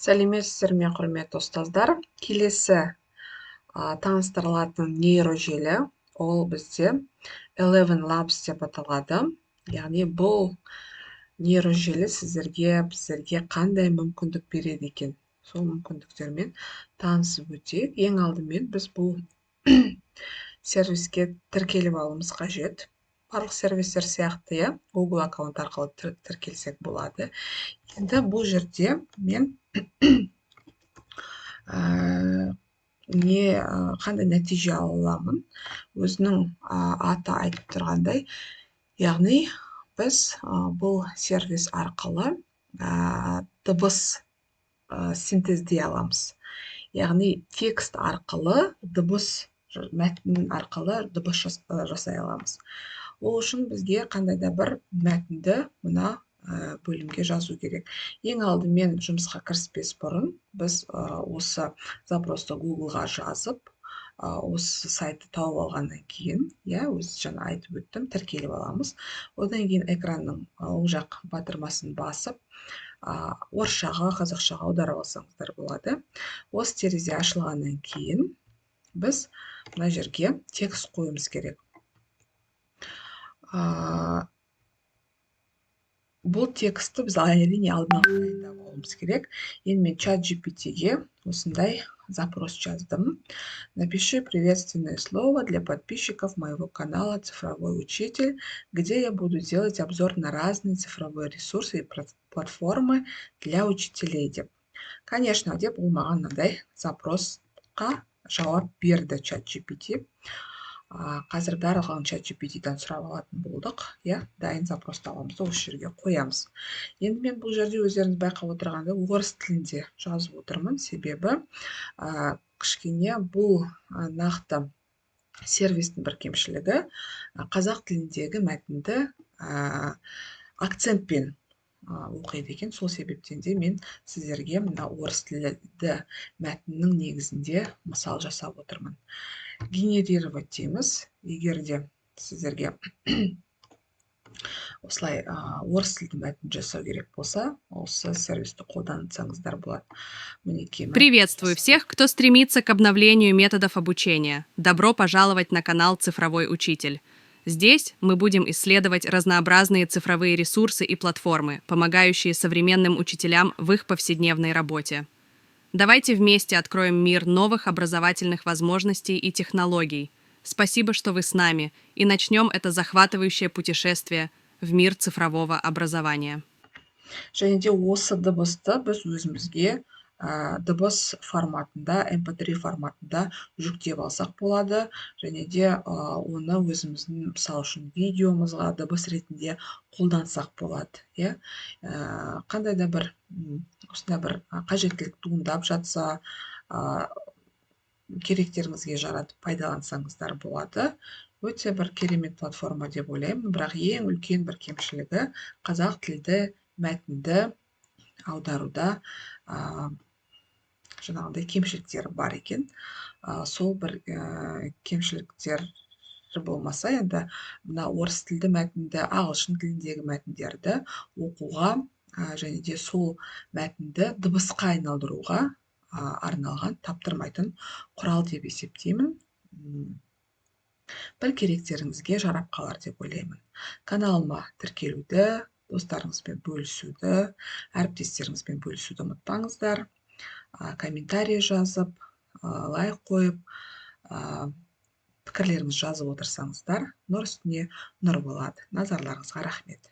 Сәлеметсіздер ме, құрметті ұстаздар. Келесі таныстырылатын нейрожелі ол бізде 11 Labs деп аталады. Яғни бұл нейрожелі біздерге қандай мүмкіндік береді екен. Сол мүмкіндіктермен танысып өтейік. Ең алдымен біз бұл сервиске тіркеліп алуымыз қажет. Барлық сервистер сияқты, Google аккаунт арқылы тіркелсек болады. Енді бұл жерде мен қандай нәтиже ала аламын, өзінің аты айтып тұрғандай. Яғни біз бұл сервис арқылы дыбыс синтездей аламыз. Яғни текст арқылы мәтін арқылы дыбыс жасай аламыз. Ол үшін бізге қандай да бір мәтінді мына бөлімге жазу керек. Ең алдымен жұмысқа кіріспес бұрын біз осы запросты Google-ға жазып, осы сайтты тауып алғаннан кейін, өзі жаңа айтып өттім, тіркеліп аламыз. Одан кейін экранның оң жақ батырмасын басып, орысшаға, қазақшаға аударып алсаңыздар болады. Осы терезе ашылғаннан кейін біз мына жерге текст қоюымыз керек. Бұл текстті біз әрине алдын ала дайындап алуымыз керек. Енді мен ChatGPT-ге осындай запрос жаздым. Напиши приветственное слово для подписчиков моего канала «Цифровой учитель», где я буду делать обзор на разные цифровые ресурсы и платформы для учителей деп. Конечно, деп ол маған мынандай запросқа жауап берді ChatGPT. Қазір барлығын ChatGPT-дан сұрап алатын болдық. Дайын запросты аламыз, осы жерге қоямыз. Енді мен бұл жерде өздеріңіз байқап отырғанда орыс тілінде жазып отырмын. Себебі кішкене бұл нақты сервистің бір кемшілігі қазақ тіліндегі мәтінді акцентпен оқиды екен. Сол себептен де мен сіздерге мына орыс тілді мәтіннің негізінде мысал жасап отырмын. Генерировать дейміз. Егер де сіздерге осылай орыс тілді мәтін жасау керек болса, осы сервисті қолдансаңыздар болады. Приветствую всех, кто стремится к обновлению методов обучения. Добро пожаловать на канал «Цифровой учитель». Здесь мы будем исследовать разнообразные цифровые ресурсы и платформы, помогающие современным учителям в их повседневной работе. Давайте вместе откроем мир новых образовательных возможностей и технологий. Спасибо, что вы с нами, и начнем это захватывающее путешествие в мир цифрового образования. Және де осы дыбысты біз өзімізге дыбыс форматында, MP3 форматында жүктеп алсақ болады. Және де оны өзіміздің, мысалы үшін, видеомызға дыбыс ретінде қолдансақ болады. Қандай да бір осында бір қажеттілік туындап жатса, керектеріңізге жаратып пайдалансаңыздар болады. Өте бір керемет платформа деп ойлаймын. Бірақ ең үлкен бір кемшілігі қазақ тілді мәтінді аударуда жаңағындай кемшіліктері бар екен. Сол бір кемшіліктер болмаса, енді мына орыс тілді мәтінді, ағылшын тіліндегі мәтіндерді оқуға және де сол мәтінді дыбысқа айналдыруға арналған таптырмайтын құрал деп есептеймін. Бір керектеріңізге жарап қалар деп ойлаймын. Каналыма тіркелуді, достарыңызбен бөлісуді, әріптестеріңізбен бөлісуді ұмытпаңыздар. Комментарий жазып, лайк қойып, пікірлеріңіз жазып отырсаңыздар, нұр үстіне нұр болады. Назарларыңызға рахмет.